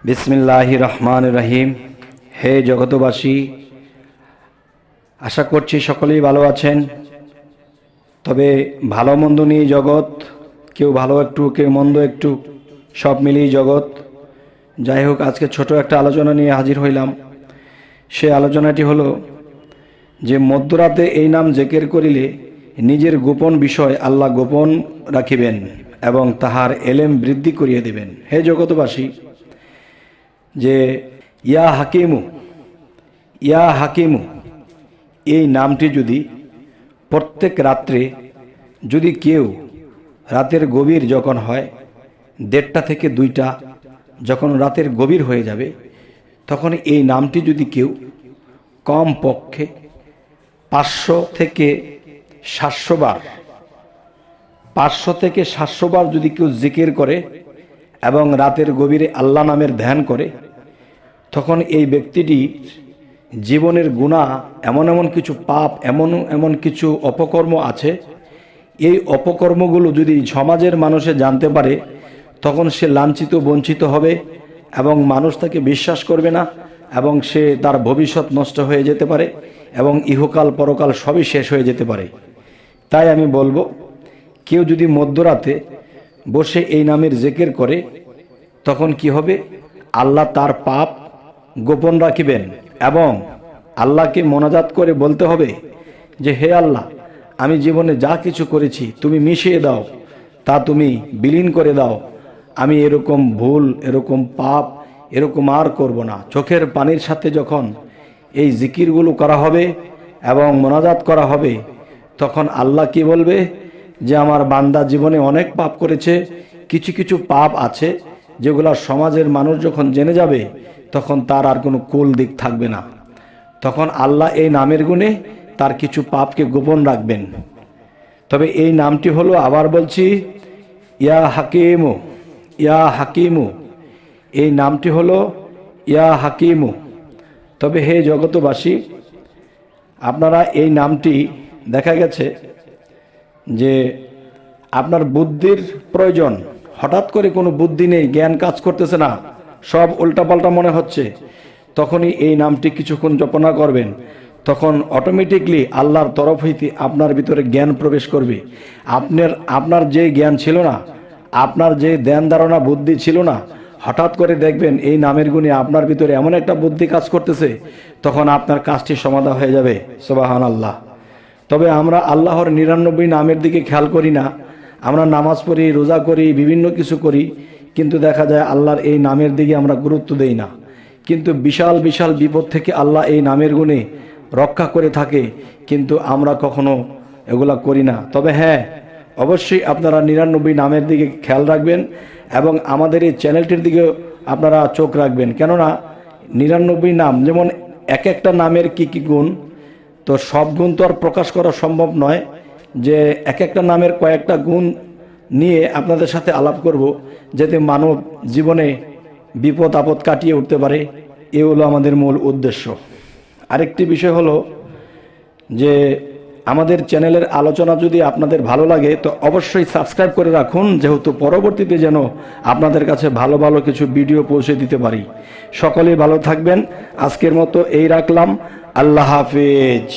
বিসমিল্লাহির রহমানির রহিম। হে জগতবাসী, আশা করছি সকলেই ভালো আছেন। তবে ভালো মন্দ নিয়ে জগৎ, কেউ ভালো একটু কেউ মন্দ একটু, সব মিলিয়ে জগৎ। যাই হোক, আজকে ছোট একটা আলোচনা নিয়ে হাজির হইলাম। সে আলোচনাটি হলো যে মধ্যরাতে এই নাম জেকের করিলে নিজের গোপন বিষয় আল্লাহ গোপন রাখিবেন এবং তাহার এলেম বৃদ্ধি করিয়া দিবেন। হে জগতবাসী, যে ইয়া হাকিমু এই নামটি যদি প্রত্যেক রাত্রে যদি কেউ রাতের গভীর যখন হয় 1:30 থেকে 2টা, যখন রাতের গভীর হয়ে যাবে, তখন এই নামটি যদি কেউ কম পক্ষে 500 থেকে 700 বার যদি কেউ জিকির করে এবং রাতের গভীরে আল্লাহ নামের ধ্যান করে, তখন এই ব্যক্তিটি জীবনের গুনাহ, এমন কিছু পাপ, এমন কিছু অপকর্ম আছে, এই অপকর্মগুলো যদি সমাজের মানুষে জানতে পারে, তখন সে লাঞ্ছিত বঞ্চিত হবে এবং মানুষ তাকে বিশ্বাস করবে না এবং সে তার ভবিষ্যৎ নষ্ট হয়ে যেতে পারে এবং ইহকাল পরকাল সবই শেষ হয়ে যেতে পারে। তাই আমি বলবো, কেউ যদি মধ্যরাতে বসে এই নামের জিকির করে, তখন কি হবে? আল্লাহ তার পাপ গোপন রাখিবেন এবং আল্লাহকে মোনাজাত করে বলতে হবে যে হে আল্লাহ, আমি জীবনে যা কিছু করেছি তুমি মিশিয়ে দাও, তা তুমি বিলীন করে দাও। আমি এরকম ভুল, এরকম পাপ, এরকম আর করব না। চোখের পানির সাথে যখন এই জিকিরগুলো করা হবে এবং মোনাজাত করা হবে, তখন আল্লাহ কি বলবে যে আমার বান্দা জীবনে অনেক পাপ করেছে, কিছু পাপ আছে যেগুলো সমাজের মানুষ যখন জেনে যাবে, তখন তার আর কোনো কুল দিক থাকবে না। তখন আল্লাহ এই নামের গুণে তার কিছু পাপকে গোপন রাখবেন। তবে এই নামটি হলো, আবার বলছি, ইয়া হাকিমু। এই নামটি হলো ইয়া হাকিমু। তবে হে জগতবাসী, আপনারা এই নামটি দেখা গেছে যে আপনার বুদ্ধির প্রয়োজন, হঠাৎ করে কোনো বুদ্ধি নেই, জ্ঞান কাজ করতেছে না, সব উল্টাপাল্টা মনে হচ্ছে, তখনই এই নামটি কিছুক্ষণ জপনা করবেন, তখন অটোমেটিকলি আল্লাহর তরফ হইতে আপনার ভিতরে জ্ঞান প্রবেশ করবে। আপনার যে জ্ঞান ছিল না, আপনার যে ধ্যান ধারণা বুদ্ধি ছিল না, হঠাৎ করে দেখবেন এই নামের গুণে আপনার ভিতরে এমন একটা বুদ্ধি কাজ করতেছে, তখন আপনার কাজটি সমাধা হয়ে যাবে। সুবহানাল্লাহ। তবে আমরা আল্লাহর 99 নামের দিকে খেয়াল করি না। আমরা নামাজ পড়ি, রোজা করি, বিভিন্ন কিছু করি, কিন্তু দেখা যায় আল্লাহর এই নামের দিকে আমরা গুরুত্ব দেই না। কিন্তু বিশাল বিশাল বিপদ থেকে আল্লাহ এই নামের গুণে রক্ষা করে থাকে, কিন্তু আমরা কখনো এগুলা করি না। তবে হ্যাঁ, অবশ্যই আপনারা 99 নামের দিকে খেয়াল রাখবেন এবং আমাদের এই চ্যানেলটির দিকেও আপনারা চোখ রাখবেন। কেননা 99 নাম, যেমন এক একটা নামের কি গুণ, তো সব গুণ তো আর প্রকাশ করা সম্ভব নয়, যে এক একটা নামের কয়েকটা গুণ নিয়ে আপনাদের সাথে আলাপ করব, যাতে মানব জীবনে বিপদ আপদ কাটিয়ে উঠতে পারে। এ হলো আমাদের মূল উদ্দেশ্য। আরেকটি বিষয় হলো যে আমাদের চ্যানেলের আলোচনা যদি আপনাদের ভালো লাগে, তো অবশ্যই সাবস্ক্রাইব করে রাখুন, যেহেতু পরবর্তীতে যেন আপনাদের কাছে ভালো ভালো কিছু ভিডিও পৌঁছে দিতে পারি। সকলেই ভালো থাকবেন। আজকের মতো এই রাখলাম। আল্লাহ হাফেজ।